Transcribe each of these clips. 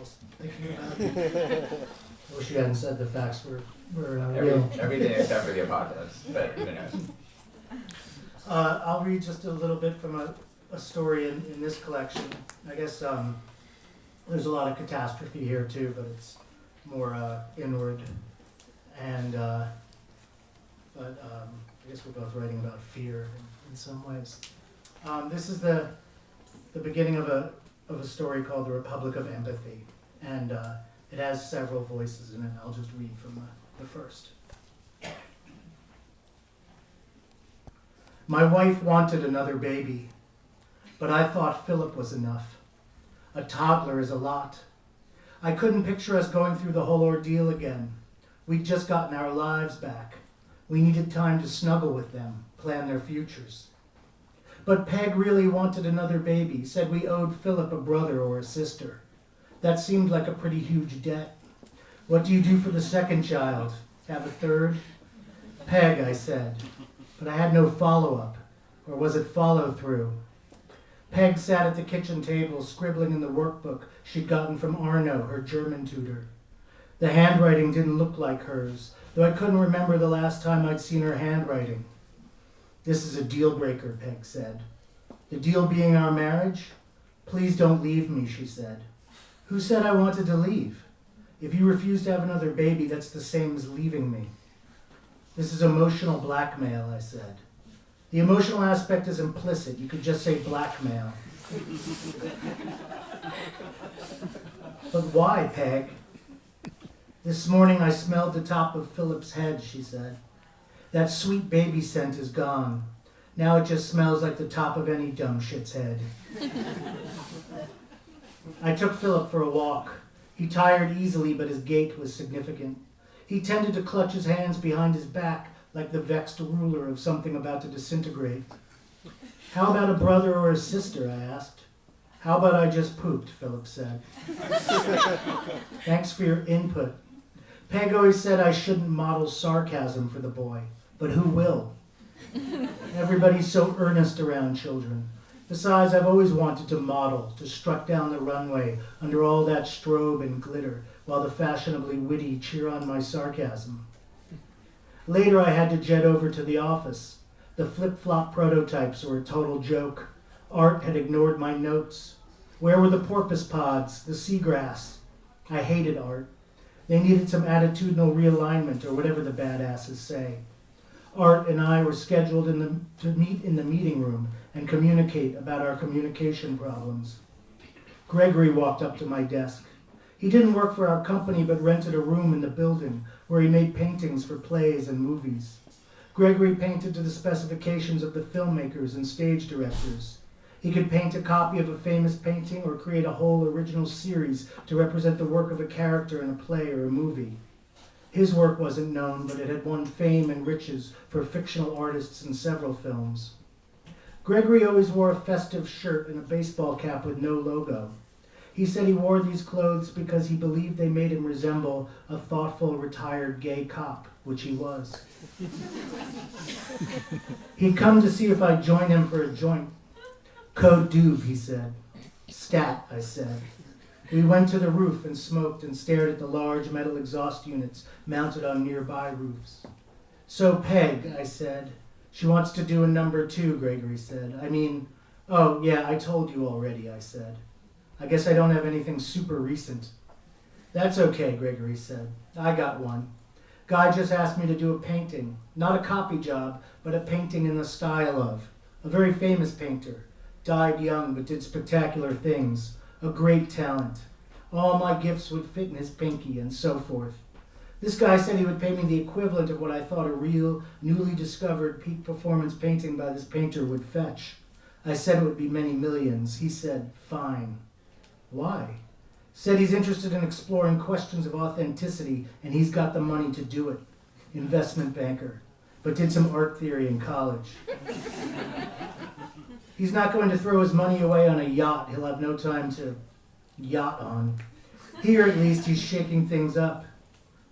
was thinking about it. I wish you hadn't said the facts were real. Everything except for the apocalypse, but who knows. I'll read just a little bit from a story in this collection. I guess there's a lot of catastrophe here too, but it's more inward. And I guess we're both writing about fear in some ways. This is the beginning of a story called The Republic of Empathy, and it has several voices in it. I'll just read from the first. My wife wanted another baby, but I thought Philip was enough. A toddler is a lot. I couldn't picture us going through the whole ordeal again. We'd just gotten our lives back. We needed time to snuggle with them, plan their futures. But Peg really wanted another baby, said we owed Philip a brother or a sister. That seemed like a pretty huge debt. What do you do for the second child? Have a third? Peg, I said, but I had no follow-up. Or was it follow-through? Peg sat at the kitchen table, scribbling in the workbook she'd gotten from Arno, her German tutor. The handwriting didn't look like hers, though I couldn't remember the last time I'd seen her handwriting. This is a deal breaker, Peg said. The deal being our marriage? Please don't leave me, she said. Who said I wanted to leave? If you refuse to have another baby, that's the same as leaving me. This is emotional blackmail, I said. The emotional aspect is implicit. You could just say blackmail. But why, Peg? This morning I smelled the top of Philip's head, she said. That sweet baby scent is gone. Now it just smells like the top of any dumb shit's head. I took Philip for a walk. He tired easily, but his gait was significant. He tended to clutch his hands behind his back like the vexed ruler of something about to disintegrate. How about a brother or a sister, I asked. How about I just pooped, Philip said. Thanks for your input. Peg always said I shouldn't model sarcasm for the boy, but who will? Everybody's so earnest around children. Besides, I've always wanted to model, to strut down the runway under all that strobe and glitter, while the fashionably witty cheer on my sarcasm. Later, I had to jet over to the office. The flip-flop prototypes were a total joke. Art had ignored my notes. Where were the porpoise pods, the seagrass? I hated art. They needed some attitudinal realignment, or whatever the badasses say. Art and I were scheduled to meet in the meeting room and communicate about our communication problems. Gregory walked up to my desk. He didn't work for our company, but rented a room in the building where he made paintings for plays and movies. Gregory painted to the specifications of the filmmakers and stage directors. He could paint a copy of a famous painting or create a whole original series to represent the work of a character in a play or a movie. His work wasn't known, but it had won fame and riches for fictional artists in several films. Gregory always wore a festive shirt and a baseball cap with no logo. He said he wore these clothes because he believed they made him resemble a thoughtful, retired gay cop, which he was. He'd come to see if I'd join him for a joint. Code doob, he said. Stat, I said. We went to the roof and smoked and stared at the large metal exhaust units mounted on nearby roofs. So Peg, I said. She wants to do a number 2, Gregory said. Oh, yeah, I told you already, I said. I guess I don't have anything super recent. That's okay, Gregory said. I got one. Guy just asked me to do a painting. Not a copy job, but a painting in the style of. A very famous painter. Died young, but did spectacular things. A great talent. All my gifts would fit in his pinky, and so forth. This guy said he would pay me the equivalent of what I thought a real, newly discovered peak performance painting by this painter would fetch. I said it would be many millions. He said, fine. Why? Said he's interested in exploring questions of authenticity, and he's got the money to do it. Investment banker. But did some art theory in college. He's not going to throw his money away on a yacht he'll have no time to yacht on. Here, at least, he's shaking things up.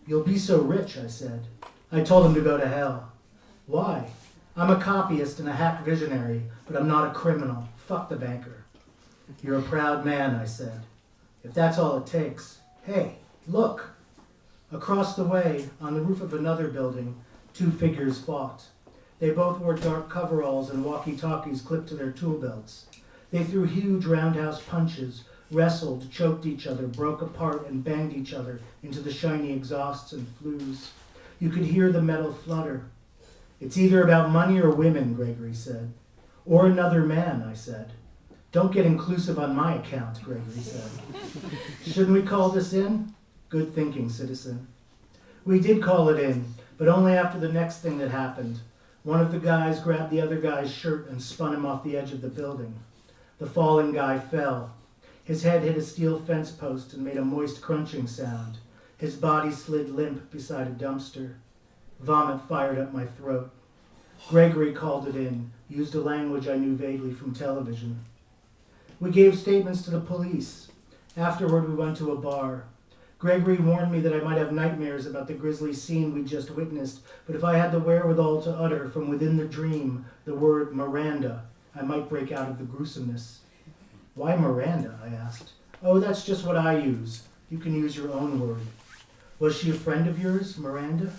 You'll be so rich, I said. I told him to go to hell. Why? I'm a copyist and a hack visionary, but I'm not a criminal. Fuck the banker. You're a proud man, I said. If that's all it takes. Hey, look! Across the way, on the roof of another building, two figures fought. They both wore dark coveralls and walkie-talkies clipped to their tool belts. They threw huge roundhouse punches, wrestled, choked each other, broke apart, and banged each other into the shiny exhausts and flues. You could hear the metal flutter. It's either about money or women, Gregory said. Or another man, I said. Don't get inclusive on my account, Gregory said. Shouldn't we call this in? Good thinking, citizen. We did call it in, but only after the next thing that happened. One of the guys grabbed the other guy's shirt and spun him off the edge of the building. The falling guy fell. His head hit a steel fence post and made a moist crunching sound. His body slid limp beside a dumpster. Vomit fired up my throat. Gregory called it in, used a language I knew vaguely from television. We gave statements to the police. Afterward, we went to a bar. Gregory warned me that I might have nightmares about the grisly scene we just witnessed, but if I had the wherewithal to utter from within the dream the word Miranda, I might break out of the gruesomeness. Why Miranda? I asked. Oh, that's just what I use. You can use your own word. Was she a friend of yours, Miranda?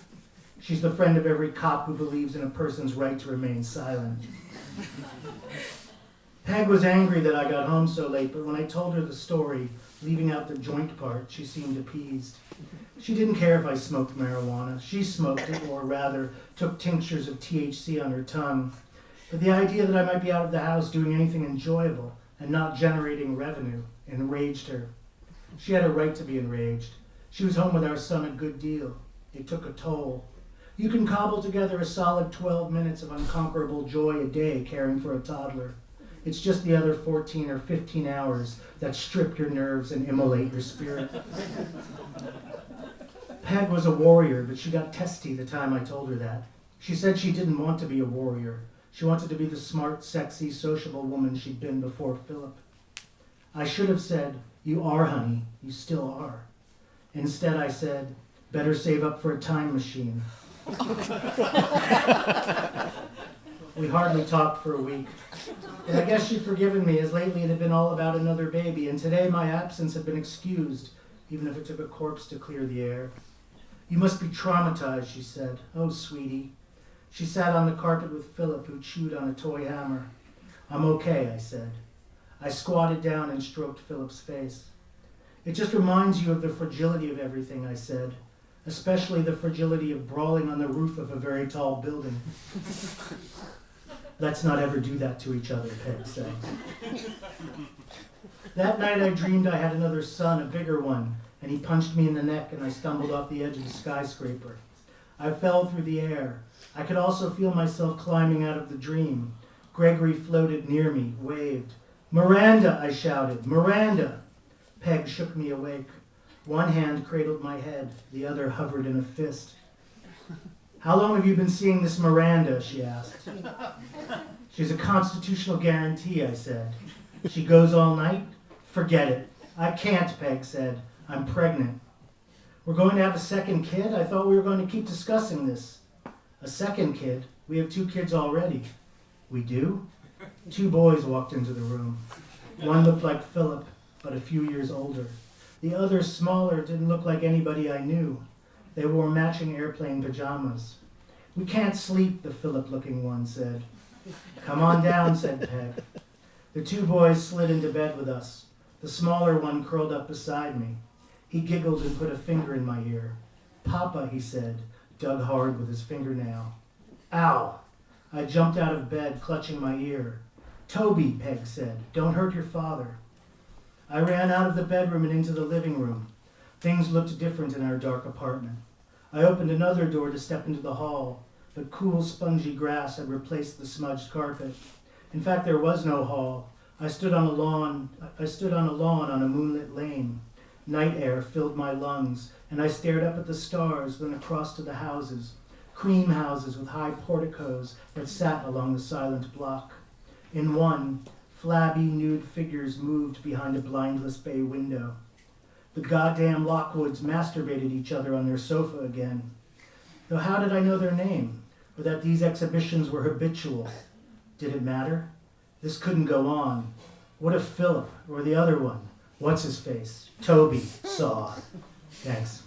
She's the friend of every cop who believes in a person's right to remain silent. Peg was angry that I got home so late, but when I told her the story, leaving out the joint part, she seemed appeased. She didn't care if I smoked marijuana. She smoked it, or rather, took tinctures of THC on her tongue. But the idea that I might be out of the house doing anything enjoyable and not generating revenue enraged her. She had a right to be enraged. She was home with our son a good deal. It took a toll. You can cobble together a solid 12 minutes of unconquerable joy a day caring for a toddler. It's just the other 14 or 15 hours that strip your nerves and immolate your spirit. Peg was a warrior, but she got testy the time I told her that. She said she didn't want to be a warrior. She wanted to be the smart, sexy, sociable woman she'd been before Philip. I should have said, "You are, honey. You still are." Instead, I said, "Better save up for a time machine." We hardly talked for a week. And I guess she'd forgiven me, as lately it had been all about another baby, and today my absence had been excused, even if it took a corpse to clear the air. "You must be traumatized," she said. "Oh, sweetie." She sat on the carpet with Philip, who chewed on a toy hammer. "I'm okay," I said. I squatted down and stroked Philip's face. "It just reminds you of the fragility of everything," I said, "especially the fragility of brawling on the roof of a very tall building." "Let's not ever do that to each other," Peg said. That night I dreamed I had another son, a bigger one, and he punched me in the neck and I stumbled off the edge of the skyscraper. I fell through the air. I could also feel myself climbing out of the dream. Gregory floated near me, waved. "Miranda," I shouted, "Miranda!" Peg shook me awake. One hand cradled my head, the other hovered in a fist. "How long have you been seeing this Miranda?" she asked. "She's a constitutional guarantee," I said. "She goes all night?" "Forget it." "I can't," Peg said. "I'm pregnant." "We're going to have a second kid? I thought we were going to keep discussing this." "A second kid? We have 2 kids already." "We do?" 2 boys walked into the room. One looked like Philip, but a few years older. The other, smaller, didn't look like anybody I knew. They wore matching airplane pajamas. "We can't sleep," the Philip-looking one said. "Come on down," said Peg. The 2 boys slid into bed with us. The smaller one curled up beside me. He giggled and put a finger in my ear. "Papa," he said, dug hard with his fingernail. "Ow!" I jumped out of bed, clutching my ear. "Toby," Peg said, "don't hurt your father." I ran out of the bedroom and into the living room. Things looked different in our dark apartment. I opened another door to step into the hall, but cool, spongy grass had replaced the smudged carpet. In fact, there was no hall. I stood on a lawn on a moonlit lane. Night air filled my lungs, and I stared up at the stars, then across to the houses, cream houses with high porticos that sat along the silent block. In one, flabby, nude figures moved behind a blindless bay window. The goddamn Lockwoods masturbated each other on their sofa again. Though how did I know their name, or that these exhibitions were habitual? Did it matter? This couldn't go on. What if Philip, or the other one, What's his face? Toby saw. Thanks.